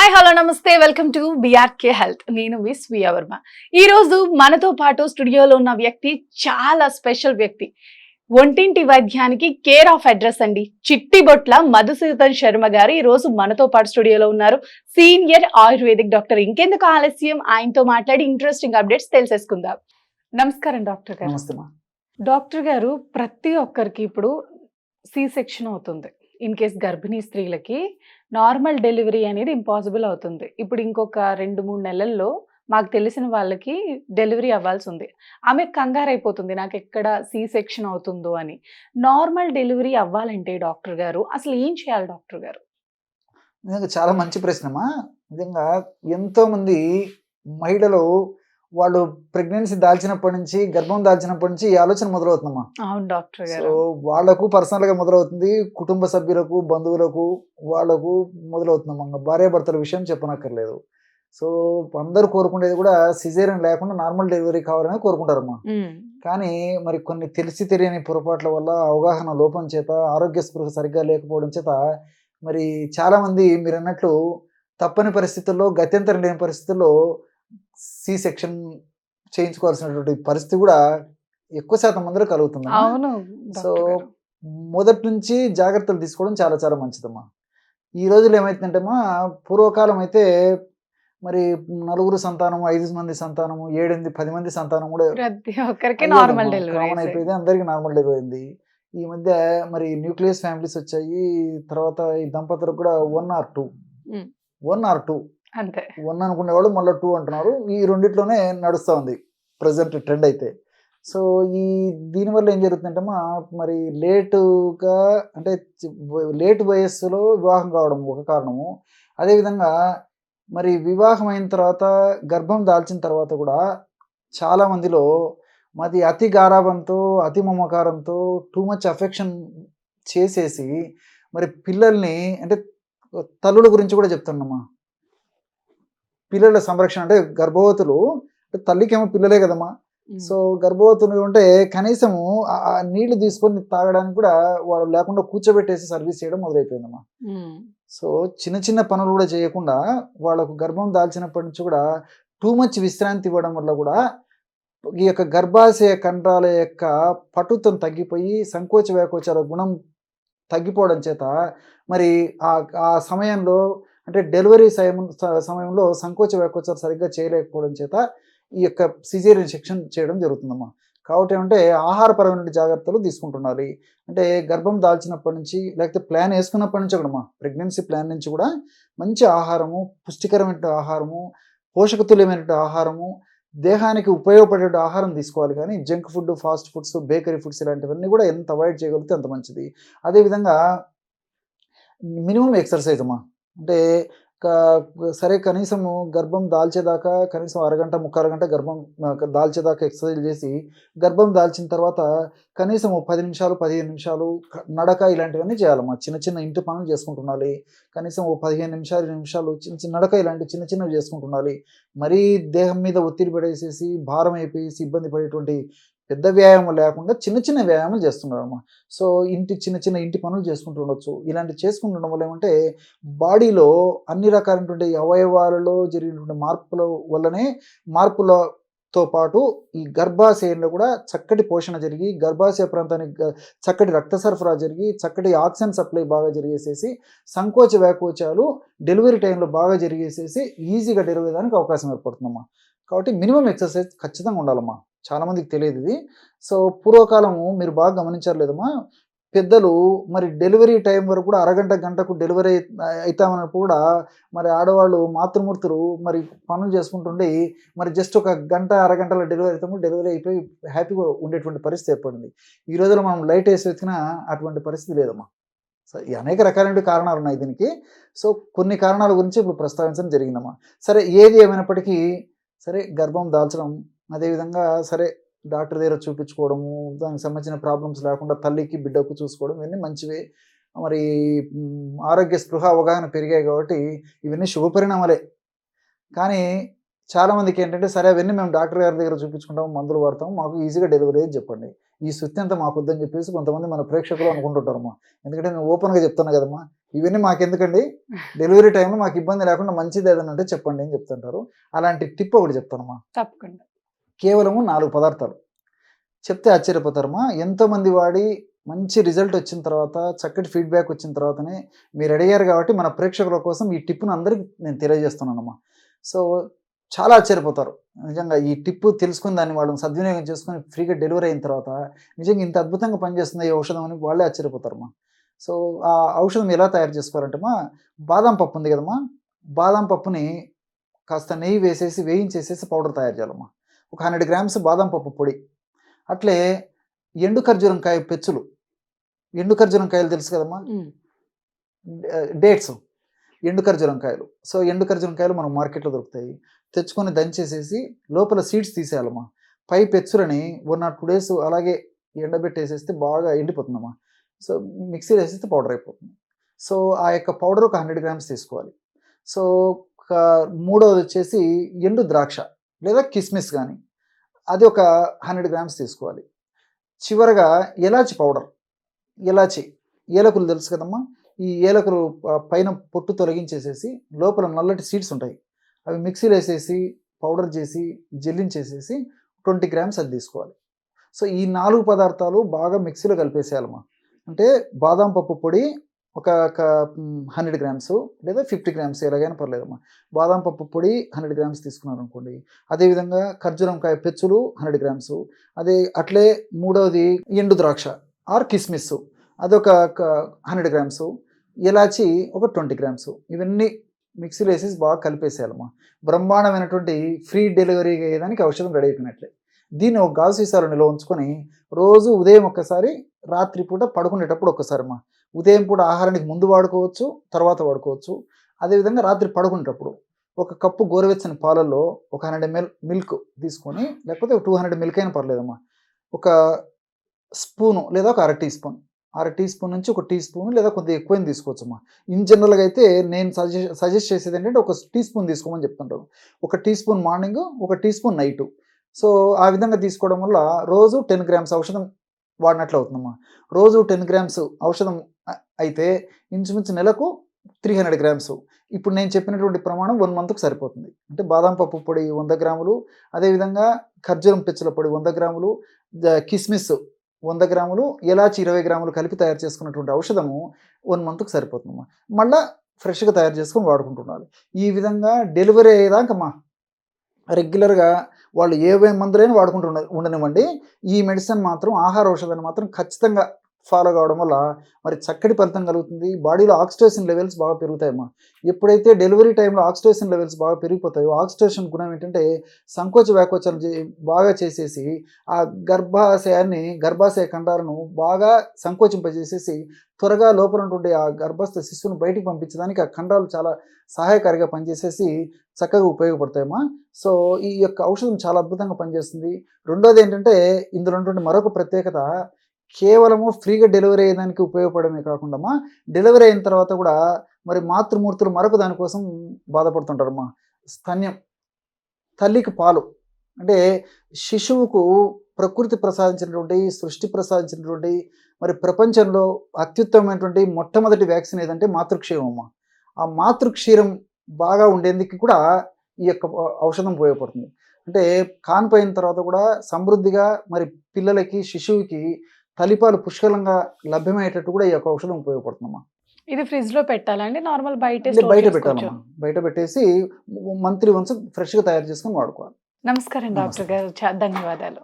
Hi hello నమస్తే welcome to BRK health. నేను మీ స్వీయ వర్మ. ఈ రోజు మనతో పాటు స్టూడియోలో ఉన్న వ్యక్తి చాలా స్పెషల్ వ్యక్తి. ఒంటింటి వైద్యానికి కేర్ ఆఫ్ అడ్రస్ అండి. చిట్టిబొట్ల మధుసూదన్ శర్మ గారు ఈ రోజు మనతో పాటు స్టూడియోలో ఉన్నారు. Senior ayurvedic doctor. ఇంకెందుకు ఆలస్యం, ఆయనతో మాట్లాడి ఇంట్రెస్టింగ్ అప్డేట్స్ తెలిసేసుకుందాం. నమస్కారం డాక్టర్ గారు. నమస్తే మా. డాక్టర్ గారు, ప్రతి ఒక్కరికి ఇప్పుడు సి సెక్షన్ అవుతుంది. ఇన్ కేస్ గర్భిణీ స్త్రీలకి నార్మల్ డెలివరీ అనేది ఇంపాసిబుల్ అవుతుంది. ఇప్పుడు ఇంకొక 2-3 నెలల్లో మాకు తెలిసిన వాళ్ళకి డెలివరీ అవ్వాల్సి ఉంది. ఆమె కంగారైపోతుంది, నాకు ఎక్కడ సి సెక్షన్ అవుతుందో అని. నార్మల్ డెలివరీ అవ్వాలంటే డాక్టర్ గారు అసలు ఏం చేయాలి డాక్టర్ గారు? నిజంగా చాలా మంచి ప్రశ్నమా. నిజంగా ఎంతోమంది మహిళలు వాళ్ళు ప్రెగ్నెన్సీ దాల్చినప్పటి నుంచి, గర్భం దాల్చినప్పటి నుంచి ఈ ఆలోచన మొదలవుతుందమ్మా. అవును డాక్టర్ సో గారు. వాళ్ళకు పర్సనల్గా మొదలవుతుంది, కుటుంబ సభ్యులకు, బంధువులకు, వాళ్ళకు మొదలవుతుందమ్మా. భార్యాభర్తల విషయం చెప్పనక్కర్లేదు. సో అందరూ కోరుకునేది కూడా సిజేరియన్ లేకుండా నార్మల్ డెలివరీ కావాలని కోరుకుంటారమ్మా. కానీ మరి కొన్ని తెలిసి తెలియని పొరపాట్ల వల్ల, అవగాహన లోపం చేత, ఆరోగ్య స్పృహ సరిగ్గా లేకపోవడం చేత మరి చాలామంది మీరు అన్నట్లు తప్పని పరిస్థితుల్లో, గత్యంతరం లేని పరిస్థితుల్లో సి సెక్షన్ చేయించుకోవాల్సినటువంటి పరిస్థితి కూడా ఎక్కువ శాతం మందిలో కలుగుతుంది. అవును సో డాక్టర్ గారు. మొదటి నుంచి జాగ్రత్తలు తీసుకోవడం చాలా చాలా మంచిదమ్మా. ఈ రోజులు ఏమైతుందంటే పూర్వకాలం అయితే మరి 4 సంతానము, 5 మంది సంతానము, 7, 8, 10 మంది సంతానం కూడా ప్రతి ఒక్కరికి నార్మల్ డెలివరీ కామన్ అయిపోయింది. అందరికీ నార్మల్ డెలివరీ అయింది. ఈ మధ్య మరి న్యూక్లియస్ ఫ్యామిలీస్ వచ్చాయి. తర్వాత ఈ దంపతులకు కూడా 1 or 2 అంతే. 1 అనుకునేవాళ్ళు మళ్ళీ 2 అంటున్నారు. ఈ రెండిట్లోనే నడుస్తూ ఉంది ప్రజెంట్ ట్రెండ్ అయితే. సో దీనివల్ల ఏం జరుగుతుందంటే మరి లేటుగా, అంటే లేటు వయస్సులో వివాహం కావడం ఒక కారణము. అదేవిధంగా మరి వివాహం అయిన తర్వాత, గర్భం దాల్చిన తర్వాత కూడా చాలా మందిలో మాది అతి గారాబంతో, అతి మమకారంతో, టూ మచ్ అఫెక్షన్ చేసేసి మరి పిల్లల్ని, అంటే తల్లుల గురించి కూడా చెప్తున్నామా, పిల్లల సంరక్షణ అంటే గర్భవతులు, తల్లికేమో పిల్లలే కదమ్మా. సో గర్భవతులు ఉంటే కనీసము ఆ నీళ్లు తీసుకొని తాగడానికి కూడా వాళ్ళు లేకుండా కూర్చోబెట్టేసి సర్వీస్ చేయడం మొదలైపోయిందమ్మా. సో చిన్న చిన్న పనులు కూడా చేయకుండా వాళ్ళకు గర్భం దాల్చినప్పటి నుంచి కూడా టూ మచ్ విశ్రాంతి ఇవ్వడం వల్ల కూడా ఈ యొక్క గర్భాశయ కండరాల యొక్క పటుత్వం తగ్గిపోయి, సంకోచ వ్యాకోచాల గుణం తగ్గిపోవడం చేత మరి ఆ సమయంలో, అంటే డెలివరీ సమయంలో సంకోచ వ్యాకోచాలు సరిగ్గా చేయలేకపోవడం చేత ఈ యొక్క సిజేరియన్ సెక్షన్ చేయడం జరుగుతుందమ్మా. కాబట్టి ఏమంటే ఆహారపరమైన జాగ్రత్తలు తీసుకుంటున్నారు. అంటే గర్భం దాల్చినప్పటి నుంచి, లేకపోతే ప్లాన్ వేసుకున్నప్పటి నుంచి కూడా ప్రెగ్నెన్సీ ప్లాన్ నుంచి కూడా మంచి ఆహారము, పుష్టికరమైన ఆహారము, పోషకతుల్యమైన ఆహారము, దేహానికి ఉపయోగపడే ఆహారం తీసుకోవాలి. కానీ junk food, fast foods, bakery foods ఇలాంటివన్నీ కూడా ఎంత అవాయిడ్ చేయగలిగితే అంత మంచిది. అదేవిధంగా మినిమం ఎక్సర్సైజ్ అమ్మా. అంటే సరే కనీసము గర్భం దాల్చేదాకా కనీసం అరగంట, 3/4 గంట గర్భం దాల్చేదాకా ఎక్సర్సైజ్ చేసి, గర్భం దాల్చిన తర్వాత కనీసం 10 నిమిషాలు, 15 నిమిషాలు నడక ఇలాంటివన్నీ చేయాలమ్మా. చిన్న చిన్న ఇంటి పనులు చేసుకుంటుండాలి. కనీసం 15 నిమిషాలు, 20 నిమిషాలు చిన్న చిన్న నడక ఇలాంటి చిన్న చిన్నవి చేసుకుంటుండాలి. మరీ దేహం మీద ఒత్తిడి పడేసేసి, భారం అయిపోయేసి ఇబ్బంది పడేటువంటి పెద్ద వ్యాయామం లేకుండా చిన్న చిన్న వ్యాయామాలు చేస్తున్నారమ్మా. సో చిన్న చిన్న ఇంటి పనులు చేసుకుంటూ ఉండొచ్చు. ఇలాంటి చేసుకుంటుండడం వల్ల ఏమంటే బాడీలో అన్ని రకాలైనటువంటి అవయవాలలో జరిగినటువంటి మార్పులతో పాటు ఈ గర్భాశయంలో కూడా చక్కటి పోషణ జరిగి, గర్భాశయ ప్రాంతానికి చక్కటి రక్త సరఫరా జరిగి, చక్కటి ఆక్సిజన్ సప్లై బాగా జరిగేసేసి, సంకోచ వ్యాకోచాలు డెలివరీ టైంలో బాగా జరిగేసేసి ఈజీగా డెలివరీ దానికి అవకాశం ఏర్పడుతుందమ్మా. కాబట్టి మినిమం ఎక్సర్సైజ్ ఖచ్చితంగా ఉండాలమ్మా. చాలామందికి తెలియదు ఇది. సో పూర్వకాలము మీరు బాగా గమనించారు లేదమ్మా, పెద్దలు మరి డెలివరీ టైం వరకు కూడా అరగంట, గంటకు డెలివరీ అవుతామన్నప్పుడు కూడా మరి ఆడవాళ్ళు, మాతృమూర్తులు మరి పనులు చేసుకుంటుండి మరి జస్ట్ ఒక గంట, అరగంటలో డెలివరీ అవుతాము, డెలివరీ అయిపోయి హ్యాపీగా ఉండేటువంటి పరిస్థితి ఏర్పడింది. ఈ రోజుల్లో మనం లైట్ వేసి వెతికినా అటువంటి పరిస్థితి లేదమ్మా. సో ఈ అనేక రకాలైన కారణాలు ఉన్నాయి దీనికి. సో కొన్ని కారణాల గురించి ఇప్పుడు ప్రస్తావించడం జరిగిందమ్మా. సరే ఏది ఏమైనప్పటికీ సరే గర్భం దాల్చడం, అదేవిధంగా సరే డాక్టర్ దగ్గర చూపించుకోవడము, దానికి సంబంధించిన ప్రాబ్లమ్స్ లేకుండా తల్లికి, బిడ్డకు చూసుకోవడం, ఇవన్నీ మంచివే. మరి ఆరోగ్య స్పృహ, అవగాహన పెరిగాయి కాబట్టి ఇవన్నీ శుభపరిణామాలే. కానీ చాలామందికి ఏంటంటే సరే అవన్నీ మేము డాక్టర్ గారి దగ్గర చూపించుకుంటాము, మందులు వాడతాము, మాకు ఈజీగా డెలివరీ అని చెప్పండి. ఈ సుత్తి అంతా మాకు వద్దని చెప్పేసి కొంతమంది మన ప్రేక్షకులు అనుకుంటుంటారమ్మా. ఎందుకంటే నేను ఓపెన్గా చెప్తాను కదమ్మా, ఇవన్నీ మాకెందుకండి, డెలివరీ టైంలో మాకు ఇబ్బంది లేకుండా మంచిది ఏదైనా ఉంటే చెప్పండి అని చెప్తుంటారు. అలాంటి టిప్ ఒకటి చెప్తానమ్మా. తప్పకుండా. కేవలము 4 పదార్థాలు చెప్తే ఆశ్చర్యపోతారమ్మా. ఎంతోమంది వాడి మంచి రిజల్ట్ వచ్చిన తర్వాత, చక్కటి ఫీడ్‌బ్యాక్ వచ్చిన తర్వాతనే మీరు అడిగారు కాబట్టి మన ప్రేక్షకుల కోసం ఈ టిప్‌ను అందరికి నేను తెలియజేస్తున్నానమ్మా. సో, చాలా ఆశ్చర్యపోతారు. నిజంగా ఈ టిప్ తెలుసుకొని దాన్ని వాళ్ళు సద్వినియోగం చేసుకొని ఫ్రీగా డెలివరీ అయిన తర్వాత నిజంగా ఇంత అద్భుతంగా పనిచేస్తుందా ఈ ఔషధం అని వాళ్ళే ఆశ్చర్యపోతారమ్మా. సో, ఆ ఔషధం ఎలా తయారు చేసుకోవాలంటేమా, బాదాం పప్పు ఉంది కదమ్మా! బాదాం పప్పుని కాస్త నెయ్యి వేసేసి, వేయించేసేసి పౌడర్ తయారు చేయాలమ్మా. ఒక 100 గ్రామ్స్ బాదాం పప్పు పొడి. అట్లే ఎండు ఖర్జూరం కాయ పెచ్చులు. ఎండు ఖర్జూరం కాయలు తెలుసు కదమ్మా! హ్మ్. డేట్స్. ఎండు ఖర్జూరం కాయలు. సో, ఎండు ఖర్జూరం కాయలు మనకు మార్కెట్‌లో దొరుకుతాయి. తెచ్చుకొని దంచేసేసి లోపల సీడ్స్ తీసేయాలమ్మా. పై పెచ్చులని 1 ఆర్ 2 డేస్ అలాగే ఎండబెట్టేసేస్తే బాగా ఎండిపోతుందమ్మా. సో, మిక్సీలో ఏసేస్తే పౌడర్ అయిపోతుంది. సో, ఆ యొక్క పౌడర్ ఒక 100 గ్రామ్స్ తీసుకోవాలి. సో, ఒక మూడోదొచ్చేసి ఎండు ద్రాక్ష లేదా కిస్మిస్ గాని, అది ఒక 100 గ్రామ్స్ తీసుకోవాలి. చివరగా ఎలాచి పౌడర్. ఎలాచి, ఏలకులు తెలుసు కదమ్మా! ఈ ఏలకులు పైన పొట్టు తొలగించేసేసి లోపల నల్లటి సీడ్స్ ఉంటాయి. అవి మిక్సీలో ఏసేసి, పౌడర్ చేసి, జల్లించేసేసి 20 గ్రామ్స్ అది తీసుకోవాలి. సో, ఈ 4 పదార్థాలు బాగా మిక్సీలో కలిపేసేయాలమ్మా. అంటే బాదాం పప్పు పొడి ఒక 100 గ్రామ్స్ లేదా 50 గ్రామ్స్ ఎలాగైనా పర్లేదమ్మా. బాదాం పప్పు పొడి 100 గ్రామ్స్ తీసుకున్నారనుకోండి. అదేవిధంగా ఖర్జూరం కాయ పెచ్చులు 100 గ్రామ్స్. అట్లే మూడవది ఎండు ద్రాక్ష ఆర్ కిస్మిస్ అదొక 100 గ్రామ్స్. ఎలాచి ఒక 20 గ్రామ్స్. ఇవన్నీ మిక్సీలో వేసేసి బాగా కలిపేసేయాలమ్మా. బ్రహ్మాండమైనటువంటి ఫ్రీ డెలివరీ అయ్యేదానికి ఔషధం రెడీ అయిపోయినట్లే. దీన్ని ఒక గాజు సీసాలో నిల్వ ఉంచుకొని రోజు ఉదయం ఒక్కసారి, రాత్రిపూట పడుకునేటప్పుడు ఒక్కసారమ్మా. ఉదయం పూట ఆహారానికి ముందు వాడుకోవచ్చు, తర్వాత వాడుకోవచ్చు. అదేవిధంగా రాత్రి పడుకునేటప్పుడు ఒక కప్పు గోరువెచ్చని పాలల్లో ఒక 100 ml మిల్క్ తీసుకొని, లేకపోతే 200 మిల్క్ అయినా పర్లేదమ్మా. ఒక స్పూను లేదా ఒక అర టీ స్పూన్, అర టీ స్పూన్ నుంచి ఒక టీ స్పూన్ లేదా కొద్దిగా ఎక్కువైనా తీసుకోవచ్చమ్మా. ఇన్ జనరల్‌గా అయితే నేను సజెస్ట్ చేసేది ఏంటంటే ఒక టీ స్పూన్ తీసుకోమని చెప్తుంటాను. ఒక టీ స్పూన్ మార్నింగు, ఒక టీ స్పూన్ నైటు. సో, ఆ విధంగా తీసుకోవడం వల్ల రోజు 10 గ్రామ్స్ ఔషధం వాడినట్లు అవుతుందమ్మా. రోజు 10 గ్రామ్స్ ఔషధం అయితే ఇంచుమించు నెలకు 300 గ్రామ్స్. ఇప్పుడు నేను చెప్పినటువంటి ప్రమాణం 1 మంత్‌కి సరిపోతుంది. అంటే బాదాం పప్పు పొడి 100 గ్రాములు, అదేవిధంగా ఖర్జూరం పెచ్చుల పొడి 100 గ్రాములు, కిస్మిస్ 100 గ్రాములు, ఎలాచి 20 గ్రాములు కలిపి తయారు చేసుకున్నటువంటి ఔషధము 1 మంత్‌కి సరిపోతుందమ్మా. మళ్ళా ఫ్రెష్‌గా తయారు చేసుకొని వాడుకుంటుండాలి. ఈ విధంగా డెలివరీ అయ్యేదాకమ్మా రెగ్యులర్‌గా వాళ్ళు ఏవే మందులైనా వాడుకుంటూ ఉండనివ్వండి. ఈ మెడిసిన్ మాత్రం, ఆహార ఔషధాన్ని మాత్రం ఖచ్చితంగా ఫాలో కావడం వల్ల మరి చక్కటి ఫలితం కలుగుతుంది. బాడీలో ఆక్సిటోసిన్ లెవెల్స్ బాగా పెరుగుతాయమ్మా. ఎప్పుడైతే డెలివరీ టైంలో ఆక్సిటోసిన్ లెవెల్స్ బాగా పెరిగిపోతాయో, ఆక్సిటోసిన్ గుణం ఏంటంటే సంకోచ వ్యాకోచాలు బాగా చేసేసి ఆ గర్భాశయ ఖండాలను బాగా సంకోచింపజేసేసి త్వరగా లోపల ఉన్నటువంటి ఆ గర్భస్థ శిశువును బయటికి పంపించడానికి ఆ ఖండాలు చాలా సహాయకారిగా పనిచేసేసి చక్కగా ఉపయోగపడతాయమ్మా. సో, ఈ యొక్క ఔషధం చాలా అద్భుతంగా పనిచేస్తుంది. రెండోది ఏంటంటే, ఇందులో ఉన్నటువంటి మరొక ప్రత్యేకత, కేవలము ఫ్రీగా డెలివరీ అయ్యేదానికి ఉపయోగపడమే కాకుండా డెలివరీ అయిన తర్వాత కూడా మరి మాతృమూర్తులు మరొక దానికోసం బాధపడుతుంటారమ్మా. స్తన్యం, తల్లికి పాలు. అంటే శిశువుకు ప్రకృతి ప్రసాదించినటువంటి, సృష్టి ప్రసాదించినటువంటి, మరి ప్రపంచంలో అత్యుత్తమమైనటువంటి మొట్టమొదటి వ్యాక్సిన్ ఏదంటే మాతృక్షీరం అమ్మ. ఆ మాతృక్షీరం బాగా ఉండేందుకు కూడా ఈ యొక్క ఔషధం ఉపయోగపడుతుంది. అంటే కాన్పోయిన తర్వాత కూడా సమృద్ధిగా మరి పిల్లలకి, శిశువుకి తల్లిపాలు పుష్కలంగా లభ్యమయ్యేటట్టు కూడా ఈ యొక్క ఔషధం ఉపయోగపడుతుందమ్మా. ఇది ఫ్రిడ్జ్‌లో పెట్టాలండి? నార్మల్ బయటే అంటే స్టోర్ బయట చేసుకోవచ్చా? పెట్టాలమ్మా. బయట పెట్టేసి మంత్లీ వన్స్ ఫ్రెష్‌గా తయారు చేసుకొని వాడుకోవాలి. నమస్కారం డాక్టర్ నమస్తే. గారు. ధన్యవాదాలు.